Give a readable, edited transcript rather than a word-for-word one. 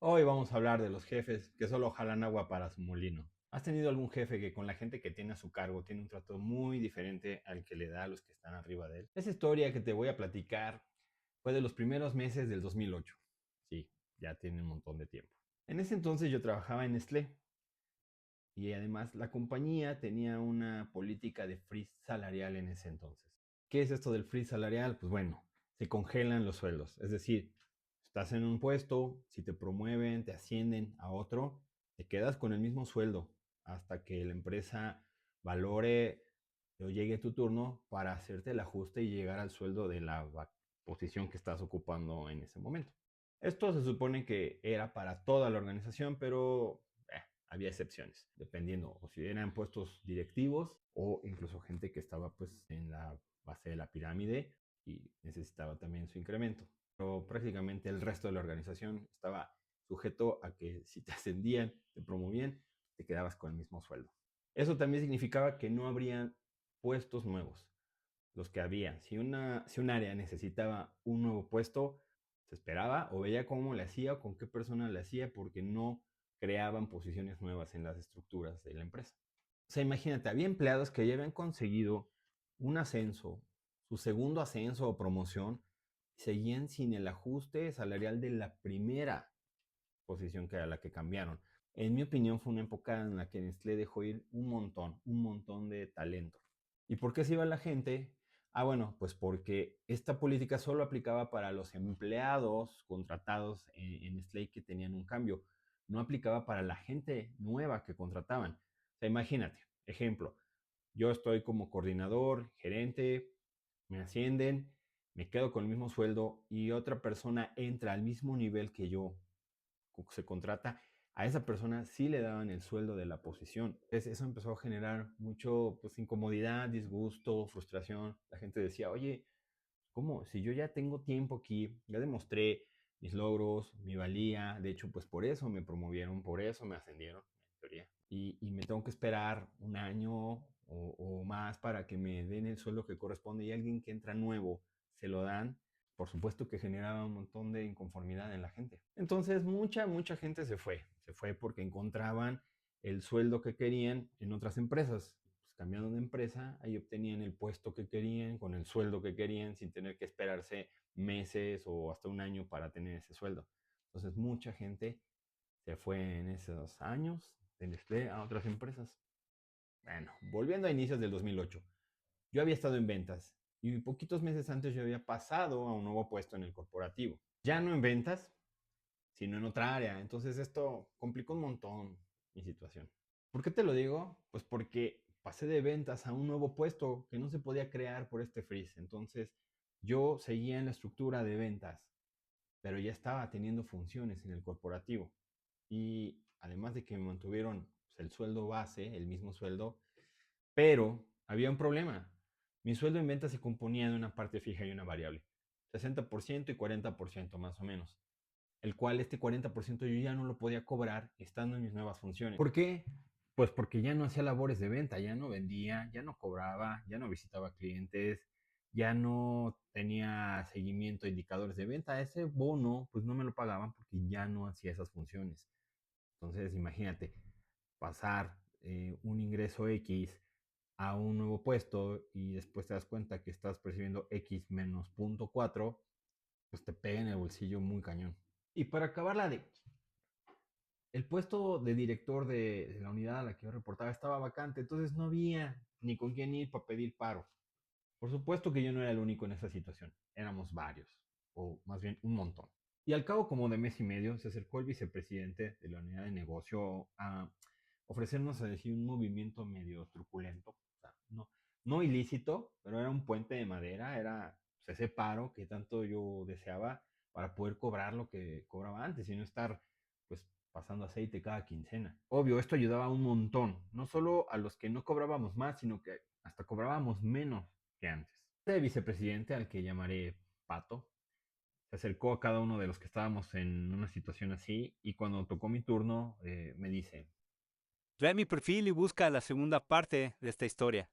Hoy vamos a hablar de los jefes que solo jalan agua para su molino. ¿Has tenido algún jefe que con la gente que tiene a su cargo tiene un trato muy diferente al que le da a los que están arriba de él? Esa historia que te voy a platicar fue de los primeros meses del 2008. Sí, ya tiene un montón de tiempo. En ese entonces yo trabajaba en Nestlé y además la compañía tenía una política de freeze salarial en ese entonces. ¿Qué es esto del freeze salarial? Pues bueno, se congelan los sueldos. Es decir, estás en un puesto, si te promueven, te ascienden a otro, te quedas con el mismo sueldo hasta que la empresa valore o llegue tu turno para hacerte el ajuste y llegar al sueldo de la posición que estás ocupando en ese momento. Esto se supone que era para toda la organización, pero había excepciones, dependiendo o si eran puestos directivos o incluso gente que estaba pues en la base de la pirámide y necesitaba también su incremento. Pero prácticamente el resto de la organización estaba sujeto a que si te ascendían, te promovían, te quedabas con el mismo sueldo. Eso también significaba que no habrían puestos nuevos. Los que había, si un área necesitaba un nuevo puesto, se esperaba o veía cómo le hacía o con qué persona le hacía porque no creaban posiciones nuevas en las estructuras de la empresa. O sea, imagínate, había empleados que ya habían conseguido un ascenso, su segundo ascenso o promoción, seguían sin el ajuste salarial de la primera posición que a la que cambiaron. En mi opinión fue una época en la que Nestlé dejó ir un montón de talento. ¿Y por qué se iba la gente? Ah, bueno, pues porque esta política solo aplicaba para los empleados contratados en Nestlé que tenían un cambio. No aplicaba para la gente nueva que contrataban. O sea, imagínate, ejemplo, yo estoy como coordinador, gerente, me ascienden, me quedo con el mismo sueldo y otra persona entra al mismo nivel que yo, se contrata, a esa persona sí le daban el sueldo de la posición. Entonces, eso empezó a generar mucho pues, incomodidad, disgusto, frustración. La gente decía, oye, ¿cómo? Si yo ya tengo tiempo aquí, ya demostré mis logros, mi valía, de hecho, pues por eso me promovieron, por eso me ascendieron, en teoría. Y me tengo que esperar un año o más para que me den el sueldo que corresponde y alguien que entra nuevo se lo dan, por supuesto que generaba un montón de inconformidad en la gente. Entonces mucha gente se fue porque encontraban el sueldo que querían en otras empresas. Pues cambiando de empresa, ahí obtenían el puesto que querían, con el sueldo que querían, sin tener que esperarse meses o hasta un año para tener ese sueldo. Entonces mucha gente se fue en esos años de Nestlé a otras empresas. Bueno, volviendo a inicios del 2008, yo había estado en ventas y poquitos meses antes yo había pasado a un nuevo puesto en el corporativo. Ya no en ventas, sino en otra área. Entonces esto complicó un montón mi situación. ¿Por qué te lo digo? Pues porque pasé de ventas a un nuevo puesto que no se podía crear por este freeze. Entonces yo seguía en la estructura de ventas, pero ya estaba teniendo funciones en el corporativo. Y además de que me mantuvieron pues, el sueldo base, el mismo sueldo, pero había un problema. Mi sueldo en ventas se componía de una parte fija y una variable. 60% y 40% más o menos, el cual este 40% yo ya no lo podía cobrar estando en mis nuevas funciones. ¿Por qué? Pues porque ya no hacía labores de venta, ya no vendía, ya no cobraba, ya no visitaba clientes, ya no tenía seguimiento de indicadores de venta. Ese bono pues no me lo pagaban porque ya no hacía esas funciones. Entonces imagínate, pasar un ingreso X a un nuevo puesto y después te das cuenta que estás percibiendo X menos 0.4, pues te pega en el bolsillo muy cañón. Y para acabarla de el puesto de director de la unidad a la que yo reportaba estaba vacante, entonces no había ni con quién ir para pedir paro. Por supuesto que yo no era el único en esa situación, éramos varios, o más bien un montón. Y al cabo como de mes y medio se acercó el vicepresidente de la unidad de negocio a ofrecernos a decir un movimiento medio truculento, o sea, no ilícito, pero era un puente de madera, era pues, ese paro que tanto yo deseaba para poder cobrar lo que cobraba antes y no estar pues pasando aceite cada quincena. Obvio, esto ayudaba un montón, no solo a los que no cobrábamos más, sino que hasta cobrábamos menos que antes. Este vicepresidente, al que llamaré Pato, se acercó a cada uno de los que estábamos en una situación así y cuando tocó mi turno me dice, Ve a mi perfil y busca la segunda parte de esta historia.